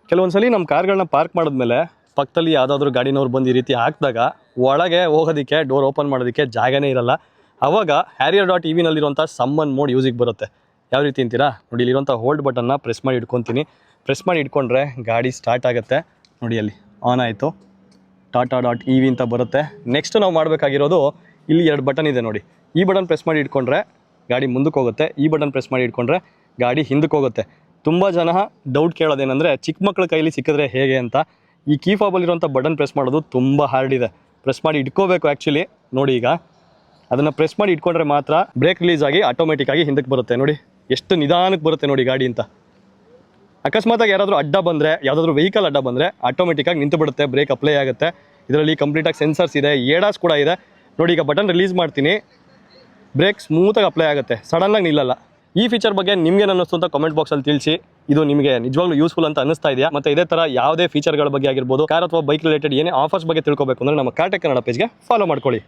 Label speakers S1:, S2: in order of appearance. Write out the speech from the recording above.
S1: ಕೆಲವೊಂದ್ಸಲಿ ನಮ್ಮ ಕಾರ್ಗಳನ್ನ ಪಾರ್ಕ್ ಮಾಡಿದ್ಮೇಲೆ ಪಕ್ಕದಲ್ಲಿ ಯಾವುದಾದ್ರೂ ಗಾಡಿನವ್ರು ಬಂದು ಈ ರೀತಿ ಹಾಕಿದಾಗ ಒಳಗೆ ಹೋಗೋದಕ್ಕೆ ಡೋರ್ ಓಪನ್ ಮಾಡೋದಕ್ಕೆ ಜಾಗನೇ ಇರಲ್ಲ. ಆವಾಗ Harrier.ev-ನಲ್ಲಿರುವಂಥ ಸಮ್ಮನ್ ಮೋಡ್ ಯೂಸಿಗೆ ಬರುತ್ತೆ. ಯಾವ ರೀತಿ ಅಂತೀರಾ? ನೋಡಿ, ಇಲ್ಲಿರುವಂಥ ಹೋಲ್ಡ್ ಬಟನ್ನ ಪ್ರೆಸ್ ಮಾಡಿ ಇಟ್ಕೊತೀನಿ. ಪ್ರೆಸ್ ಮಾಡಿ ಇಟ್ಕೊಂಡ್ರೆ ಗಾಡಿ ಸ್ಟಾರ್ಟ್ ಆಗುತ್ತೆ. ನೋಡಿ, ಅಲ್ಲಿ ಆನ್ ಆಯಿತು. Tata.ev ಅಂತ ಬರುತ್ತೆ. ನೆಕ್ಸ್ಟ್ ನಾವು ಮಾಡಬೇಕಾಗಿರೋದು, ಇಲ್ಲಿ 2 ಬಟನ್ ಇದೆ ನೋಡಿ. ಈ ಬಟನ್ ಪ್ರೆಸ್ ಮಾಡಿ ಇಟ್ಕೊಂಡ್ರೆ ಗಾಡಿ ಮುಂದಕ್ಕೆ ಹೋಗುತ್ತೆ. ಈ ಬಟನ್ ಪ್ರೆಸ್ ಮಾಡಿ ಇಟ್ಕೊಂಡ್ರೆ ಗಾಡಿ ಹಿಂದಕ್ಕೆ ಹೋಗುತ್ತೆ. ತುಂಬ ಜನ ಡೌಟ್ ಕೇಳೋದೇನೆಂದರೆ, ಚಿಕ್ಕ ಮಕ್ಕಳ ಕೈಲಿ ಸಿಕ್ಕಿದ್ರೆ ಹೇಗೆ ಅಂತ. ಈ ಕೀ ಫಾಬಲ್ಲಿರುವಂಥ ಬಟನ್ ಪ್ರೆಸ್ ಮಾಡೋದು ತುಂಬ ಹಾರ್ಡ್ ಇದೆ. ಪ್ರೆಸ್ ಮಾಡಿ ಇಟ್ಕೋಬೇಕು ಆ್ಯಕ್ಚುಲಿ. ನೋಡಿ, ಈಗ ಅದನ್ನು ಪ್ರೆಸ್ ಮಾಡಿ ಇಟ್ಕೊಂಡ್ರೆ ಮಾತ್ರ ಬ್ರೇಕ್ ರಿಲೀಸ್ ಆಗಿ ಆಟೋಮೆಟಿಕ್ಕಾಗಿ ಹಿಂದಕ್ಕೆ ಬರುತ್ತೆ. ನೋಡಿ ಎಷ್ಟು ನಿಧಾನಕ್ಕೆ ಬರುತ್ತೆ ನೋಡಿ ಗಾಡಿ ಅಂತ. ಅಕಸ್ಮಾತಾಗಿ ಯಾರಾದರೂ ಅಡ್ಡ ಬಂದರೆ, ಯಾವುದಾದ್ರೂ ವೆಹಿಕಲ್ ಅಡ್ಡ ಬಂದರೆ ಆಟೋಮೆಟಿಕ್ಕಾಗಿ ನಿಂತು ಬಿಡುತ್ತೆ, ಬ್ರೇಕ್ ಅಪ್ಲೈ ಆಗುತ್ತೆ. ಇದರಲ್ಲಿ ಕಂಪ್ಲೀಟಾಗಿ ಸೆನ್ಸರ್ಸ್ ಇದೆ, ಏಡಾಸ್ ಕೂಡ ಇದೆ. ನೋಡಿ, ಈಗ ಬಟನ್ ರಿಲೀಸ್ ಮಾಡ್ತೀನಿ, ಬ್ರೇಕ್ ಸ್ಮೂತಾಗಿ ಅಪ್ಲೈ ಆಗುತ್ತೆ, ಸಡನ್ನಾಗಿ ನಿಲ್ಲಲ್ಲ. ಈ ಫೀಚರ್ ಬಗ್ಗೆ ನಿಮಗೆ ಅನ್ನಿಸ್ತು ಅಂತ ಕಾಮೆಂಟ್ ಬಾಕ್ಸಲ್ಲಿ ತಿಳಿಸಿ. ಇದು ನಿಮಗೆ ನಿಜವಾಗ್ಲೂ ಯೂಸ್ಫುಲ್ ಅಂತ ಅನಿಸ್ತಾ ಇದೆಯಾ? ಮತ್ತು ಇದೇ ಥರ ಯಾವುದೇ ಫೀಚರ್ಗಳ ಬಗ್ಗೆ ಆಗಿರ್ಬೋದು, ಕಾರ್ ಅಥವಾ ಬೈಕ್ ರಿಲೇಟೆಡ್ ಏನೇ ಆಫರ್ಸ್ ಬಗ್ಗೆ ತಿಳ್ಕೊಬೇಕು ಅಂದರೆ ನಮ್ಮ ಕಾರ್ಟೆಕ್ ಕನ್ನಡ ಪೇಜ್ಗೆ ಫಾಲೋ ಮಾಡ್ಕೊಳ್ಳಿ.